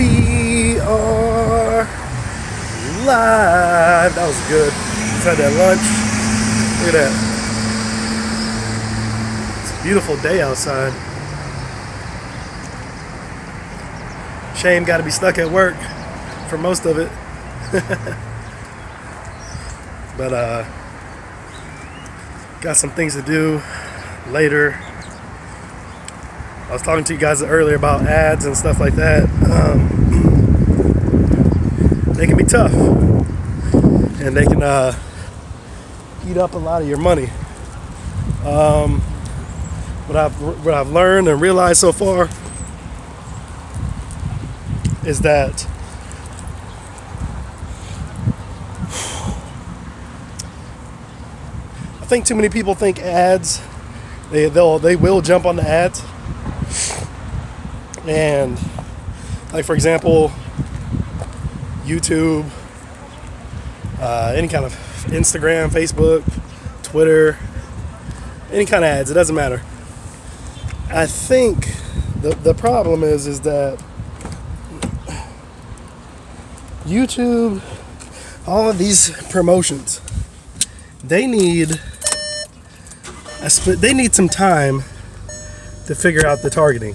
We are live. That was good. Just had that lunch. Look at that. It's a beautiful day outside. Shame got to be stuck at work for most of it. But got some things to do later. I was talking to you guys earlier about ads and stuff like that. They can be tough, and they can eat up a lot of your money. What I've learned and realized so far is that I think too many people think ads. They will jump on the ads. And like, for example, YouTube, any kind of Instagram, Facebook, Twitter, any kind of ads, it doesn't matter. I think the problem is that YouTube, all of these promotions, they need some time to figure out the targeting.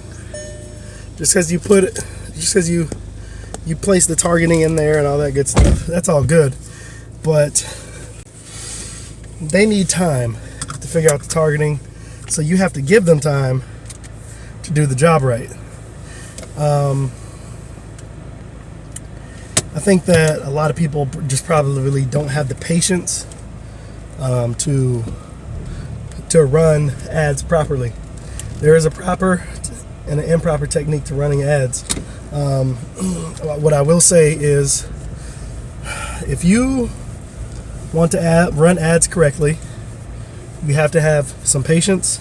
Just because you place the targeting in there and all that good stuff, that's all good. But they need time to figure out the targeting, so you have to give them time to do the job right. I think that a lot of people just probably really don't have the patience to run ads properly. There is a proper and an improper technique to running ads. What I will say is, if you want to run ads correctly, you have to have some patience.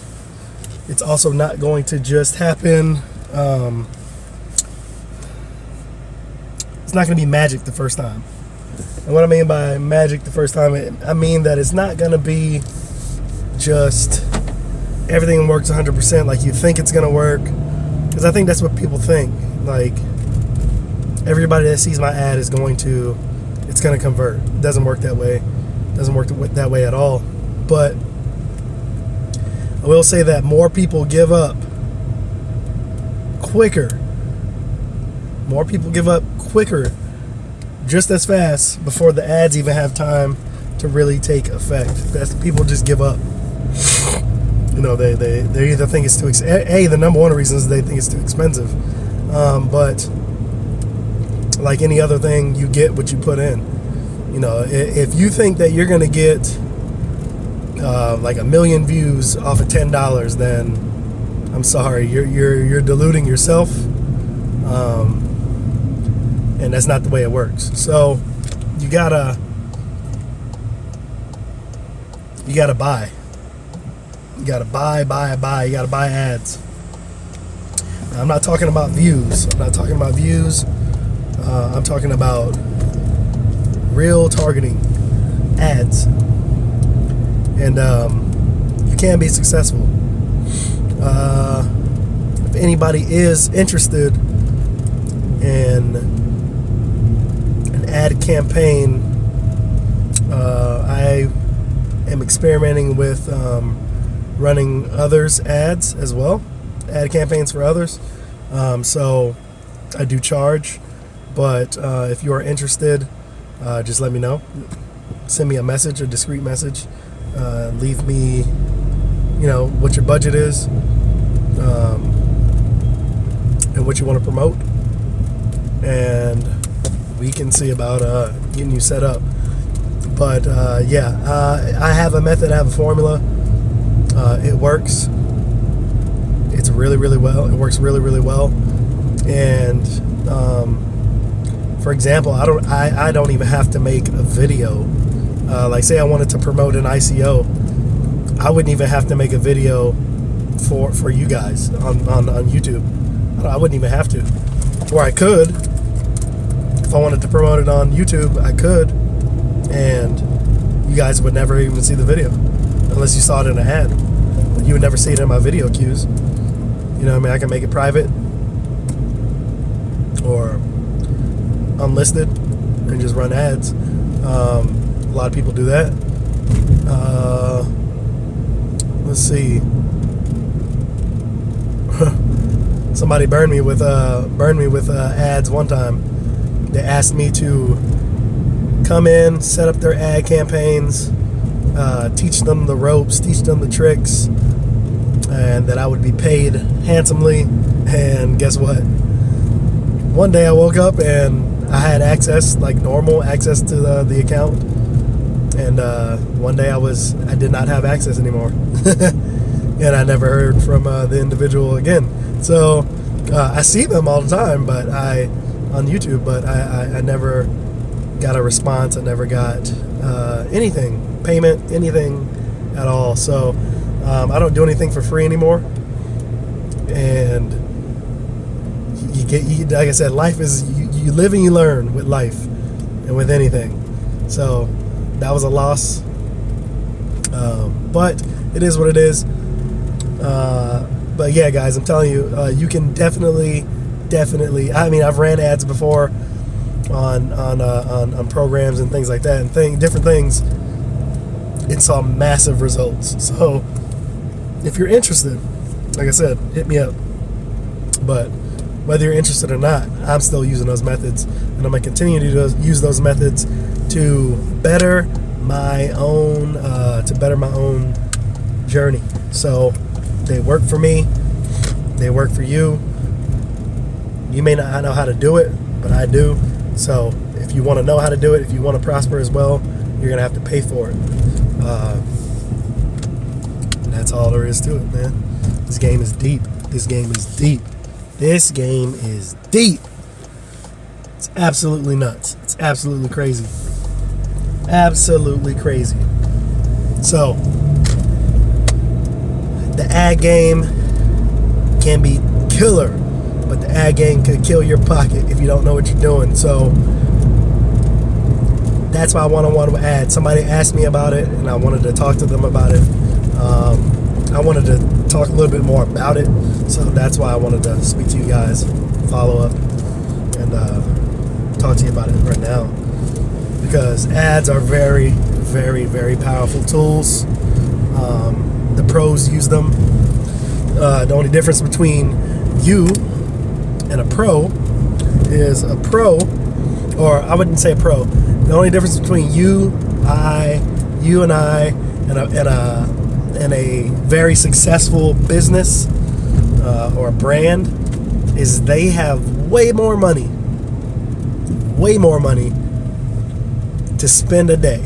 It's also not going to just happen. It's not going to be magic the first time. And what I mean by magic the first time, I mean that it's not going to be just everything works 100% like you think it's going to work. Because I think that's what people think. Like, everybody that sees my ad it's going to convert. It doesn't work that way. It doesn't work that way at all. But I will say that more people give up quicker. More people give up quicker, just as fast, before the ads even have time to really take effect. People just give up. You know, they either think it's too expensive. The number one reason is they think it's too expensive. But like any other thing, you get what you put in. You know, if you think that you're gonna get like 1 million views off of $10, then I'm sorry, you're deluding yourself. And that's not the way it works. So you gotta buy. You gotta buy. You gotta buy ads. Now, I'm not talking about views. I'm talking about real targeting ads. And you can be successful. If anybody is interested in an ad campaign, I am experimenting with running others' ads as well, ad campaigns for others. So I do charge, but if you are interested, just let me know. Send me a message, a discreet message. Leave me, what your budget is, and what you want to promote, and we can see about getting you set up. But I have a method, I have a formula. It works. It works really, really well. And for example, I don't even have to make a video. Like, say I wanted to promote an ICO, I wouldn't even have to make a video for you guys on YouTube. I wouldn't even have to. Or I could. If I wanted to promote it on YouTube, I could. And you guys would never even see the video unless you saw it in an ad. You would never see it in my video queues. I can make it private, or unlisted and just run ads. A lot of people do that. Let's see. Somebody burned me with ads one time. They asked me to come in, set up their ad campaigns, teach them the ropes, teach them the tricks, and that I would be paid handsomely. And guess what? One day I woke up and I had access, like normal access to the account, and one day I did not have access anymore. And I never heard from the individual again. So I see them all the time, but on YouTube, but I never got a response. I never got anything, payment, anything at all. So I don't do anything for free anymore. And you like I said, life is you live and you learn with life and with anything. So that was a loss, but it is what it is. But yeah, guys, I'm telling you, you can definitely. I mean, I've ran ads before on programs and things like that, and different things. It saw massive results. So if you're interested, like I said, hit me up. But whether you're interested or not, I'm still using those methods, and I'm gonna continue to use those methods to better my own journey. So they work for me, they work for you. You may not know how to do it, but I do. So if you want to know how to do it, if you want to prosper as well, you're gonna have to pay for it. And that's all there is to it, man. This game is deep. This game is deep. This game is deep. It's absolutely nuts. It's absolutely crazy. Absolutely crazy. So the ad game can be killer, but the ad game could kill your pocket if you don't know what you're doing. So that's why I one-on-one with ads. Somebody asked me about it, and I wanted to talk to them about it. I wanted to talk a little bit more about it, so that's why I wanted to speak to you guys, follow up, and talk to you about it right now. Because ads are very, very, very powerful tools. The pros use them. The only difference between you and a pro is a pro, or I wouldn't say a pro. The only difference between you and I, and a very successful business or a brand is they have way more money to spend a day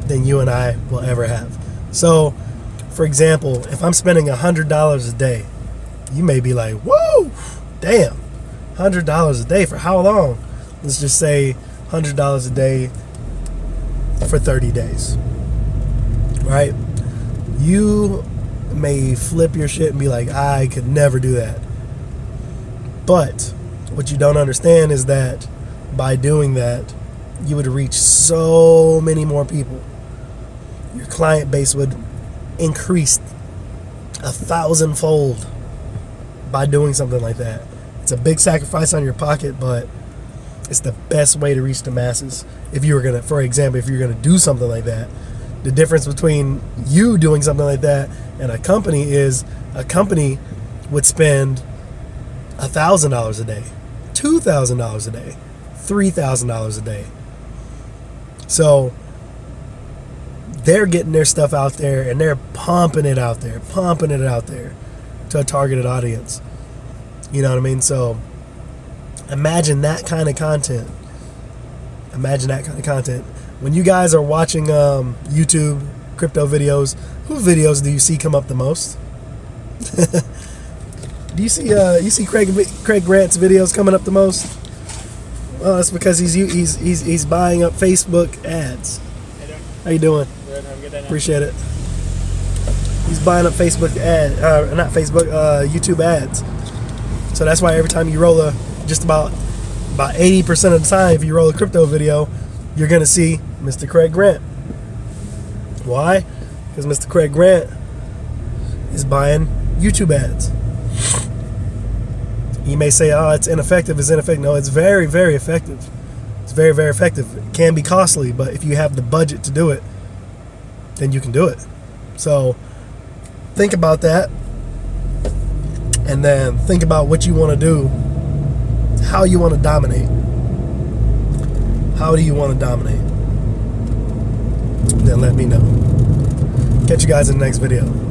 than you and I will ever have. So, for example, if I'm spending $100 a day, you may be like, whoa, damn, $100 a day for how long? Let's just say $100 a day for 30 days, right? You may flip your shit and be like, I could never do that. But what you don't understand is that by doing that, you would reach so many more people. Your client base would increase 1,000-fold by doing something like that. It's a big sacrifice on your pocket, but it's the best way to reach the masses. If you were gonna, for example, if you're gonna do something like that, the difference between you doing something like that and a company is a company would spend $1,000 a day, $2,000 a day, $3,000 a day. So they're getting their stuff out there and they're pumping it out there to a targeted audience. You know what I mean? So imagine that kind of content. When you guys are watching YouTube crypto videos, whose videos do you see come up the most? Do you see Craig Grant's videos coming up the most? Well, that's because he's buying up Facebook ads. How you doing? Good. Have a good day now. Appreciate it. He's buying up Facebook YouTube ads. So that's why every time you roll just about 80% of the time, if you roll a crypto video, you're gonna see Mr. Craig Grant. Why? Because Mr. Craig Grant is buying YouTube ads. You may say, oh, it's ineffective. It's ineffective. No, it's very, very effective. It's very, very effective. It can be costly, but if you have the budget to do it, then you can do it. So think about that, and then think about what you want to do, how you want to dominate. How do you want to dominate? Then let me know. Catch you guys in the next video.